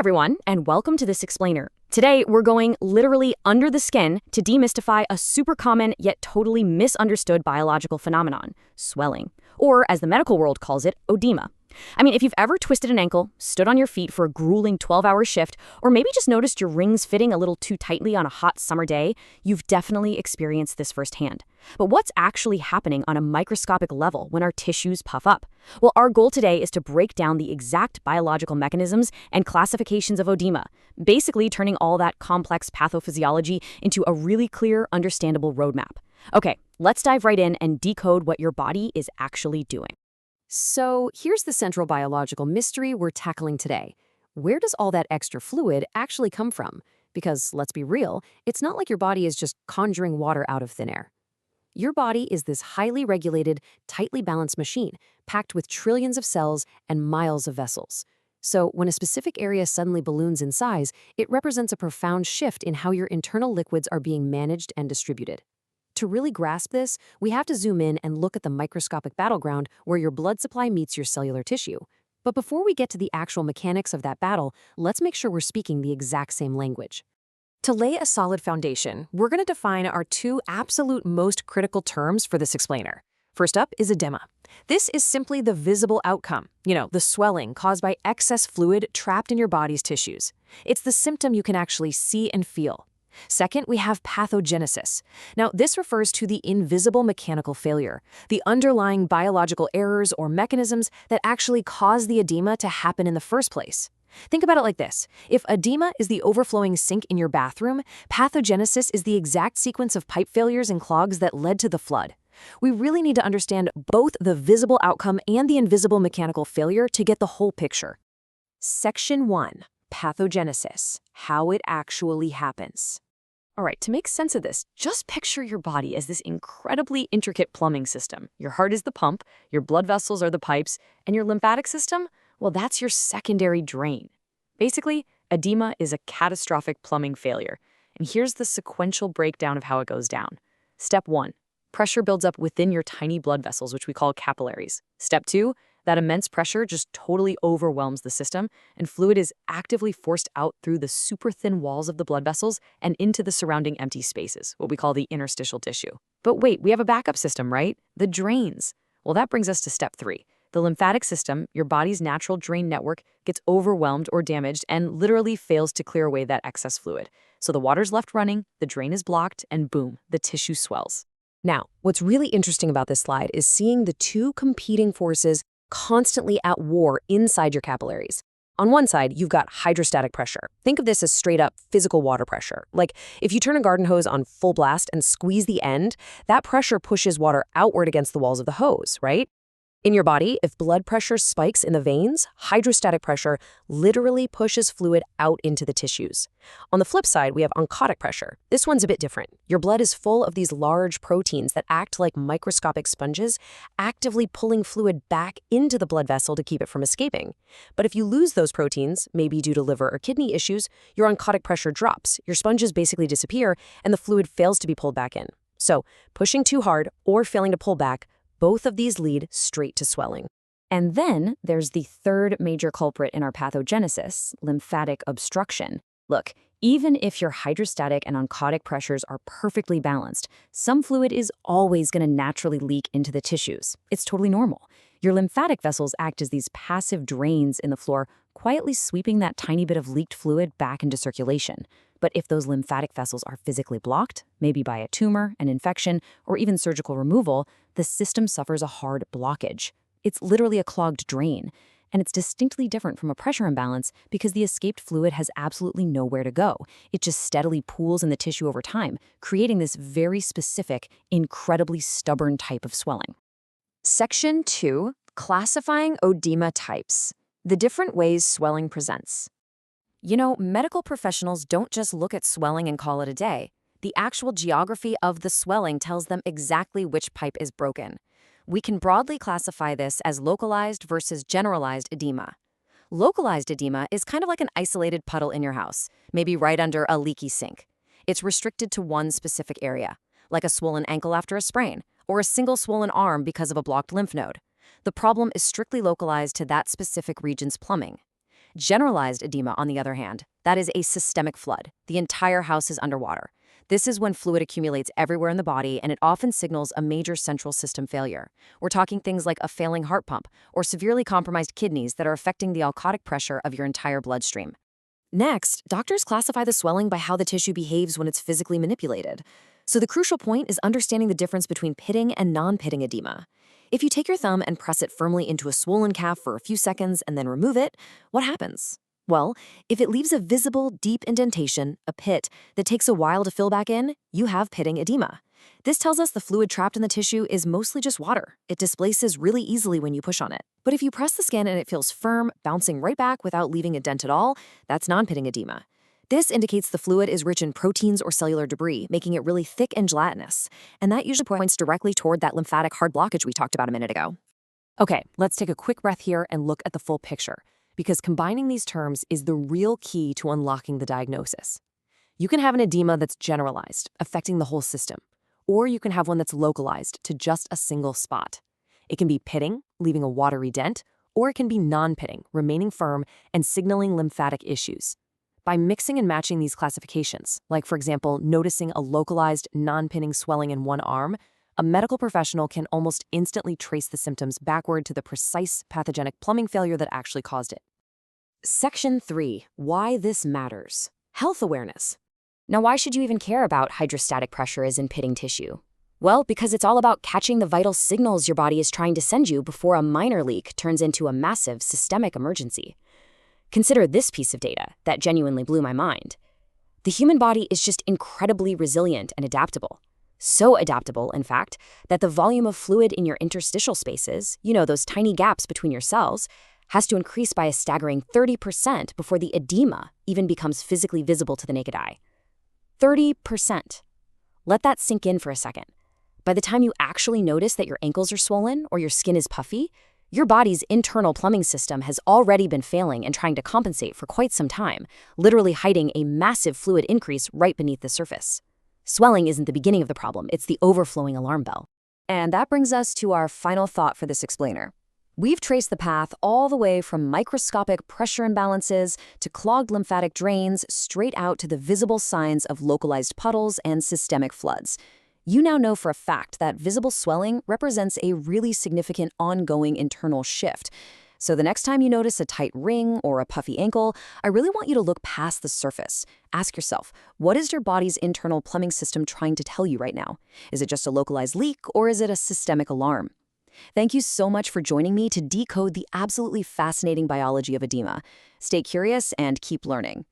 everyone, and welcome to This Explainer. Today, we're going literally under the skin to demystify a super common yet totally misunderstood biological phenomenon, swelling, or as the medical world calls it, oedema. I mean, if you've ever twisted an ankle, stood on your feet for a grueling 12-hour shift, or maybe just noticed your rings fitting a little too tightly on a hot summer day, you've definitely experienced this firsthand. But what's actually happening on a microscopic level when our tissues puff up? Well, our goal today is to break down the exact biological mechanisms and classifications of oedema, basically turning all that complex pathophysiology into a really clear, understandable roadmap. Okay, let's dive right in and decode what your body is actually doing. So here's the central biological mystery we're tackling today. Where does all that extra fluid actually come from? Because, let's be real, it's not like your body is just conjuring water out of thin air. Your body is this highly regulated, tightly balanced machine, packed with trillions of cells and miles of vessels. So when a specific area suddenly balloons in size, it represents a profound shift in how your internal liquids are being managed and distributed. To really grasp this, we have to zoom in and look at the microscopic battleground where your blood supply meets your cellular tissue. But before we get to the actual mechanics of that battle, let's make sure we're speaking the exact same language. To lay a solid foundation, we're going to define our two absolute most critical terms for this explainer. First up is edema. This is simply the visible outcome, the swelling caused by excess fluid trapped in your body's tissues. It's the symptom you can actually see and feel. Second, we have pathogenesis. Now, this refers to the invisible mechanical failure, the underlying biological errors or mechanisms that actually cause the edema to happen in the first place. Think about it like this. If edema is the overflowing sink in your bathroom, pathogenesis is the exact sequence of pipe failures and clogs that led to the flood. We really need to understand both the visible outcome and the invisible mechanical failure to get the whole picture. Section 1. Pathogenesis. How it actually happens. All right, to make sense of this, just picture your body as this incredibly intricate plumbing system. Your heart is the pump, your blood vessels are the pipes, and your lymphatic system, well, that's your secondary drain. Basically, edema is a catastrophic plumbing failure. And here's the sequential breakdown of how it goes down. Step 1, pressure builds up within your tiny blood vessels, which we call capillaries. Step 2, that immense pressure just totally overwhelms the system, and fluid is actively forced out through the super thin walls of the blood vessels and into the surrounding empty spaces, what we call the interstitial tissue. But wait, we have a backup system, right? The drains. Well, that brings us to step 3. The lymphatic system, your body's natural drain network, gets overwhelmed or damaged and literally fails to clear away that excess fluid. So the water's left running, the drain is blocked, and boom, the tissue swells. Now, what's really interesting about this slide is seeing the two competing forces constantly at war inside your capillaries. On one side, you've got hydrostatic pressure. Think of this as straight-up physical water pressure. Like, if you turn a garden hose on full blast and squeeze the end, that pressure pushes water outward against the walls of the hose, right? In your body, if blood pressure spikes in the veins, hydrostatic pressure literally pushes fluid out into the tissues. On the flip side, we have oncotic pressure. This one's a bit different. Your blood is full of these large proteins that act like microscopic sponges, actively pulling fluid back into the blood vessel to keep it from escaping. But if you lose those proteins, maybe due to liver or kidney issues, your oncotic pressure drops, your sponges basically disappear, and the fluid fails to be pulled back in. So, pushing too hard or failing to pull back, both of these lead straight to swelling. And then there's the third major culprit in our pathogenesis, lymphatic obstruction. Look, even if your hydrostatic and oncotic pressures are perfectly balanced, some fluid is always going to naturally leak into the tissues. It's totally normal. Your lymphatic vessels act as these passive drains in the floor, quietly sweeping that tiny bit of leaked fluid back into circulation. But if those lymphatic vessels are physically blocked, maybe by a tumor, an infection, or even surgical removal, the system suffers a hard blockage. It's literally a clogged drain, and it's distinctly different from a pressure imbalance because the escaped fluid has absolutely nowhere to go. It just steadily pools in the tissue over time, creating this very specific, incredibly stubborn type of swelling. Section 2, classifying oedema types. The different ways swelling presents. Medical professionals don't just look at swelling and call it a day. The actual geography of the swelling tells them exactly which pipe is broken. We can broadly classify this as localized versus generalized edema. Localized edema is kind of like an isolated puddle in your house, maybe right under a leaky sink. It's restricted to one specific area, like a swollen ankle after a sprain, or a single swollen arm because of a blocked lymph node. The problem is strictly localized to that specific region's plumbing. Generalized edema, on the other hand, that is a systemic flood. The entire house is underwater. This is when fluid accumulates everywhere in the body, and it often signals a major central system failure. We're talking things like a failing heart pump or severely compromised kidneys that are affecting the alcoholic pressure of your entire bloodstream. Next, doctors classify the swelling by how the tissue behaves when it's physically manipulated. So the crucial point is understanding the difference between pitting and non-pitting edema. If you take your thumb and press it firmly into a swollen calf for a few seconds and then remove it, what happens? Well, if it leaves a visible, deep indentation, a pit, that takes a while to fill back in, you have pitting edema. This tells us the fluid trapped in the tissue is mostly just water. It displaces really easily when you push on it. But if you press the skin and it feels firm, bouncing right back without leaving a dent at all, that's non-pitting edema. This indicates the fluid is rich in proteins or cellular debris, making it really thick and gelatinous. And that usually points directly toward that lymphatic hard blockage we talked about a minute ago. Okay, let's take a quick breath here and look at the full picture, because combining these terms is the real key to unlocking the diagnosis. You can have an edema that's generalized, affecting the whole system, or you can have one that's localized to just a single spot. It can be pitting, leaving a watery dent, or it can be non-pitting, remaining firm and signaling lymphatic issues. By mixing and matching these classifications, like for example, noticing a localized non-pitting swelling in one arm, a medical professional can almost instantly trace the symptoms backward to the precise pathogenic plumbing failure that actually caused it. Section 3. Why this matters. Health awareness. Now, why should you even care about hydrostatic pressures in pitting tissue? Well, because it's all about catching the vital signals your body is trying to send you before a minor leak turns into a massive systemic emergency. Consider this piece of data that genuinely blew my mind. The human body is just incredibly resilient and adaptable. So adaptable, in fact, that the volume of fluid in your interstitial spaces, those tiny gaps between your cells, has to increase by a staggering 30% before the edema even becomes physically visible to the naked eye. 30%. Let that sink in for a second. By the time you actually notice that your ankles are swollen or your skin is puffy, your body's internal plumbing system has already been failing and trying to compensate for quite some time, literally hiding a massive fluid increase right beneath the surface. Swelling isn't the beginning of the problem, it's the overflowing alarm bell. And that brings us to our final thought for this explainer. We've traced the path all the way from microscopic pressure imbalances to clogged lymphatic drains straight out to the visible signs of localized puddles and systemic floods. You now know for a fact that visible swelling represents a really significant ongoing internal shift. So the next time you notice a tight ring or a puffy ankle, I really want you to look past the surface. Ask yourself, what is your body's internal plumbing system trying to tell you right now? Is it just a localized leak, or is it a systemic alarm? Thank you so much for joining me to decode the absolutely fascinating biology of edema. Stay curious and keep learning.